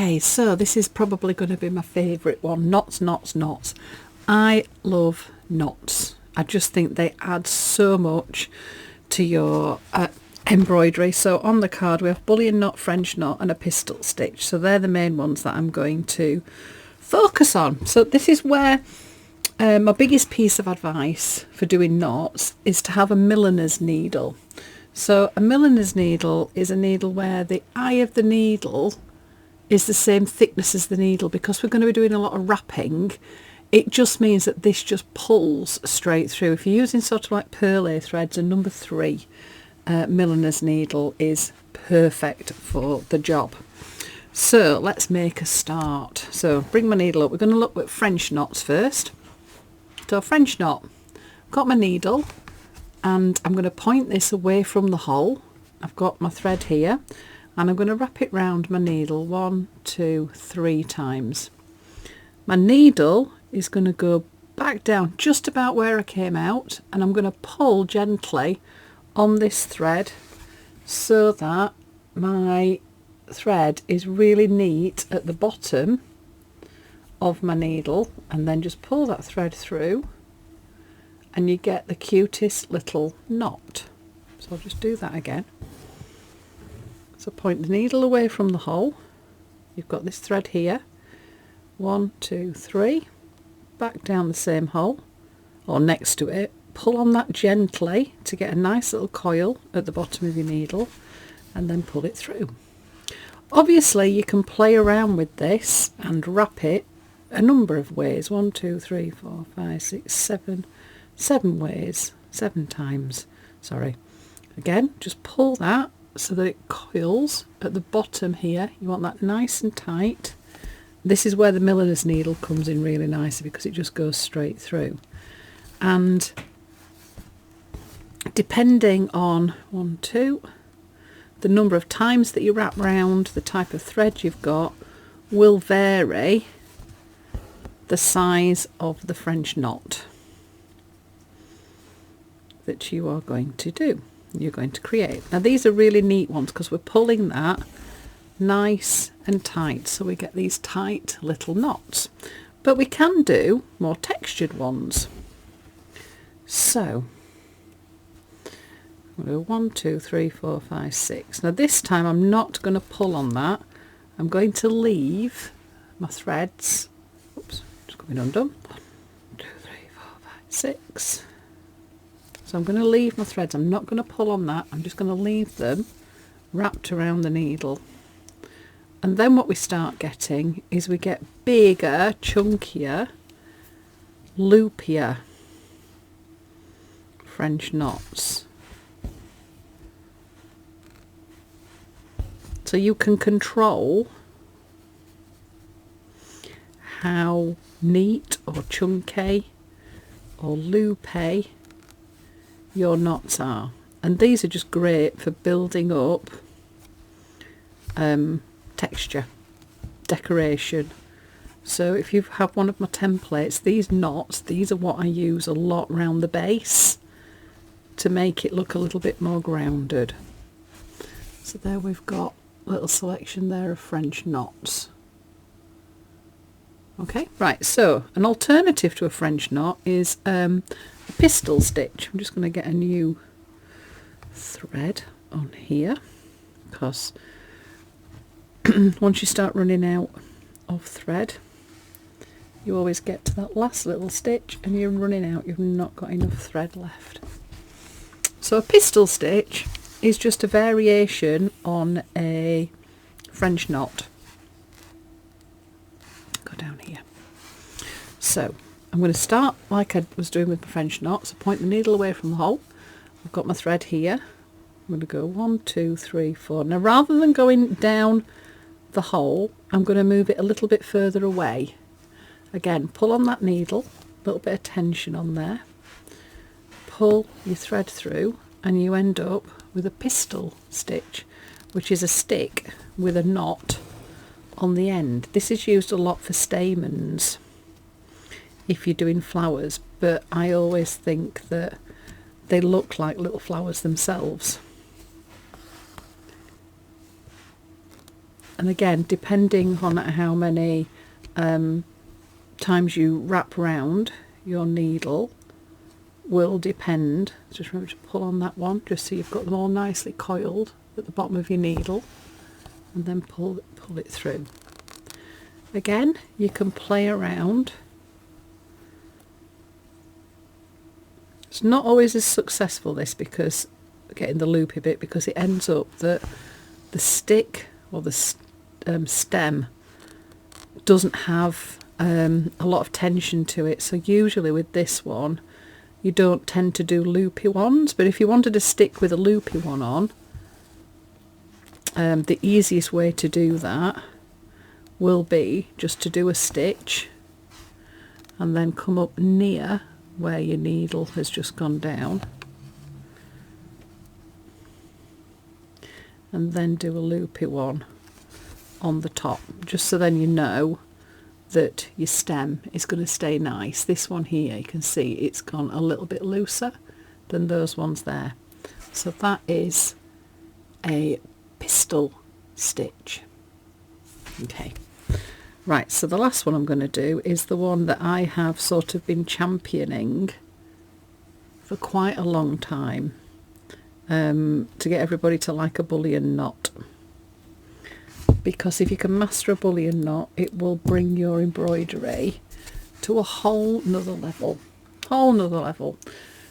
Okay, so this is probably going to be my favourite one. Knots, knots, knots. I love knots. I just think they add so much to your embroidery. So on the card we have bullion knot, French knot and a pistil stitch. So they're the main ones that I'm going to focus on. So this is where my biggest piece of advice for doing knots is to have a milliner's needle. So a milliner's needle is a needle where the eye of the needle is the same thickness as the needle. Because we're going to be doing a lot of wrapping, it just means that this just pulls straight through. If you're using sort of like perlé threads, a number 3 milliner's needle is perfect for the job. So let's make a start. So bring my needle up. We're going to look at French knots first. So French knot, got my needle and I'm going to point this away from the hole. I've got my thread here and I'm going to wrap it round my needle 1, 2, 3 times. My needle is going to go back down just about where I came out, and I'm going to pull gently on this thread so that my thread is really neat at the bottom of my needle, and then just pull that thread through and you get the cutest little knot. So I'll just do that again. So point the needle away from the hole. You've got this thread here. 1, 2, 3. Back down the same hole or next to it. Pull on that gently to get a nice little coil at the bottom of your needle and then pull it through. Obviously you can play around with this and wrap it a number of ways. 1, 2, 3, 4, 5, 6, 7. 7 ways. 7 times. Sorry. Again, just pull that so that it coils at the bottom here. You want that nice and tight. This is where the milliner's needle comes in really nicely because it just goes straight through. And depending on 1, 2, the number of times that you wrap round, the type of thread you've got will vary the size of the French knot that you are going to do. You're going to create. Now these are really neat ones because we're pulling that nice and tight, so we get these tight little knots. But we can do more textured ones. So I'm going to do 1, 2, 3, 4, 5, 6. Now this time I'm not going to pull on that. I'm going to leave my threads. Oops, just coming undone. 1, 2, 3, 4, 5, 6. So I'm going to leave my threads. I'm not going to pull on that. I'm just going to leave them wrapped around the needle. And then what we start getting is we get bigger, chunkier, loopier French knots. So you can control how neat or chunky or loopy your knots are. And these are just great for building up texture, decoration. So if you have one of my templates, these knots, these are what I use a lot around the base to make it look a little bit more grounded. So there we've got a little selection there of French knots. Okay, right, so an alternative to a French knot is a pistil stitch. I'm just going to get a new thread on here because once you start running out of thread you always get to that last little stitch and you're running out, you've not got enough thread left. So a pistil stitch is just a variation on a French knot. Go down here. So I'm going to start like I was doing with my French knot. So point the needle away from the hole. I've got my thread here. I'm going to go 1, 2, 3, 4. Now rather than going down the hole, I'm going to move it a little bit further away. Again, pull on that needle, a little bit of tension on there. Pull your thread through and you end up with a pistil stitch, which is a stick with a knot on the end. This is used a lot for stamens if you're doing flowers, but I always think that they look like little flowers themselves. And again, depending on how many times you wrap round your needle will depend. Just remember to pull on that one, just so you've got them all nicely coiled at the bottom of your needle, and then pull it through. Again, you can play around. It's not always as successful, this, because getting the loopy bit, because it ends up that the stick or the stem doesn't have a lot of tension to it. So usually with this one you don't tend to do loopy ones, but if you wanted to stick with a loopy one on, the easiest way to do that will be just to do a stitch and then come up near where your needle has just gone down, and then do a loopy one on the top, just so then you know that your stem is going to stay nice. This one here, you can see it's gone a little bit looser than those ones there. So that is a pistil stitch. Okay, right, so the last one I'm going to do is the one that I have sort of been championing for quite a long time, to get everybody to like a bullion knot. Because if you can master a bullion knot, it will bring your embroidery to a whole nother level.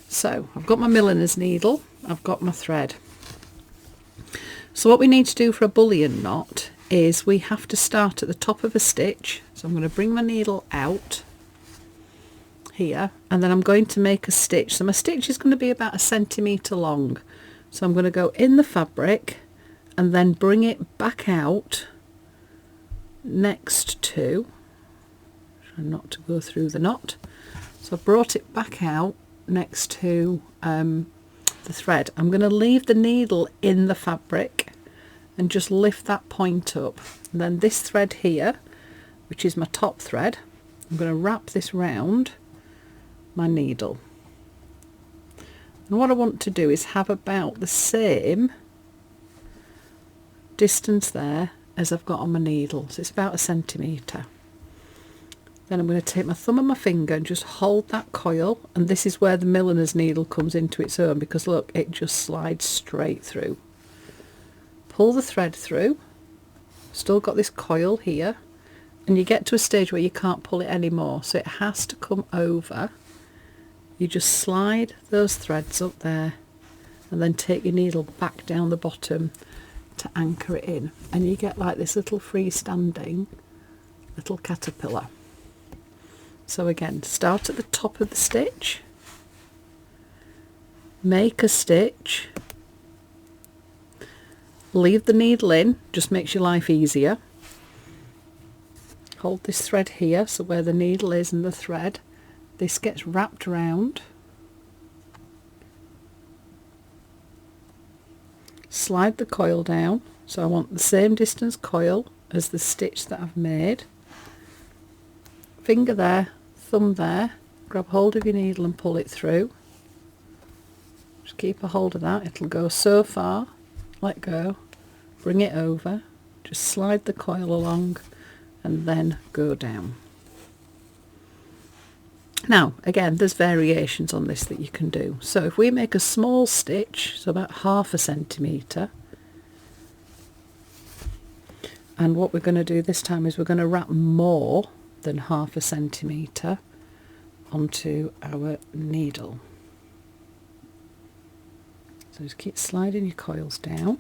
So I've got my milliner's needle, I've got my thread. So what we need to do for a bullion knot is we have to start at the top of a stitch. So I'm going to bring my needle out here, and then I'm going to make a stitch. So my stitch is going to be about 1 centimetre long. So I'm going to go in the fabric and then bring it back out next to, try not to go through the knot, so I brought it back out next to the thread. I'm going to leave the needle in the fabric and just lift that point up, and then this thread here, which is my top thread, I'm going to wrap this round my needle. And what I want to do is have about the same distance there as I've got on my needle, so it's about 1 centimetre. Then I'm going to take my thumb and my finger and just hold that coil, and this is where the milliner's needle comes into its own, because look, it just slides straight through. Pull the thread through, still got this coil here, and you get to a stage where you can't pull it anymore, so it has to come over. You just slide those threads up there and then take your needle back down the bottom to anchor it in, and you get like this little freestanding little caterpillar. So again, start at the top of the stitch, make a stitch, leave the needle in, just makes your life easier. Hold this thread here, so where the needle is and the thread, this gets wrapped around. Slide the coil down, so I want the same distance coil as the stitch that I've made. Finger there, thumb there, grab hold of your needle and pull it through. Just keep a hold of that, it'll go so far, let go, bring it over, just slide the coil along and then go down. Now again, there's variations on this that you can do. So if we make a small stitch, so about 1/2 centimetre, and what we're going to do this time is we're going to wrap more than 1/2 centimetre onto our needle. So just keep sliding your coils down.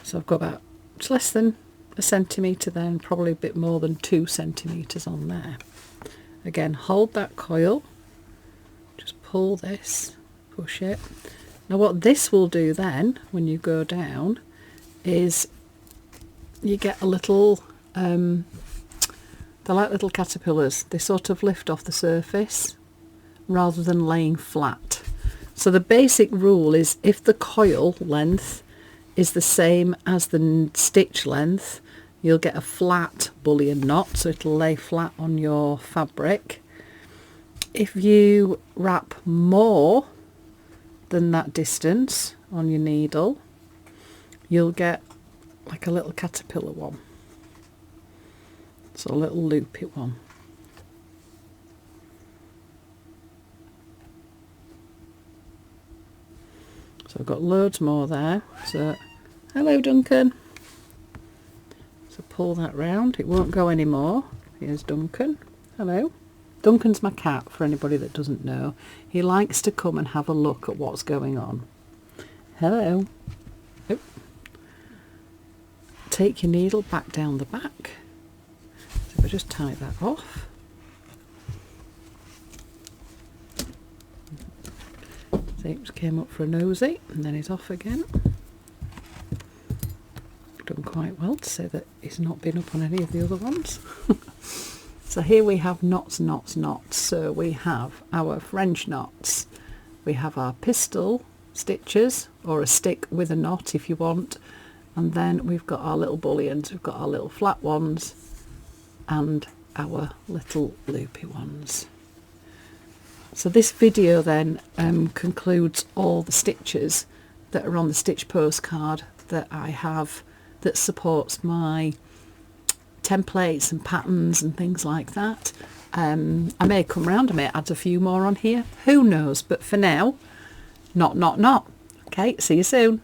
So I've got about just less than 1 centimetre there, and probably a bit more than 2 centimetres on there. Again, hold that coil, just pull this, push it. Now what this will do then, when you go down, is you get a little, they're like little caterpillars, they sort of lift off the surface rather than laying flat. So the basic rule is if the coil length is the same as the stitch length, you'll get a flat bullion knot, so it'll lay flat on your fabric. If you wrap more than that distance, on your needle, you'll get like a little caterpillar one. So a little loopy one. So I've got loads more there. So, hello Duncan. So pull that round. It won't go anymore. Here's Duncan. Hello. Duncan's my cat, for anybody that doesn't know. He likes to come and have a look at what's going on. Hello. Oh. Take your needle back down the back. So if I just tie that off. See, it just came up for a nosy and then he's off again. Done quite well to say that he's not been up on any of the other ones. So here we have knots, knots, knots. So we have our French knots. We have our pistil stitches, or a stick with a knot if you want. And then we've got our little bullions. We've got our little flat ones and our little loopy ones. So this video then concludes all the stitches that are on the stitch postcard that I have that supports my templates and patterns and things like that. I may come round, I may add a few more on here, who knows, but for now, not. Okay, see you soon.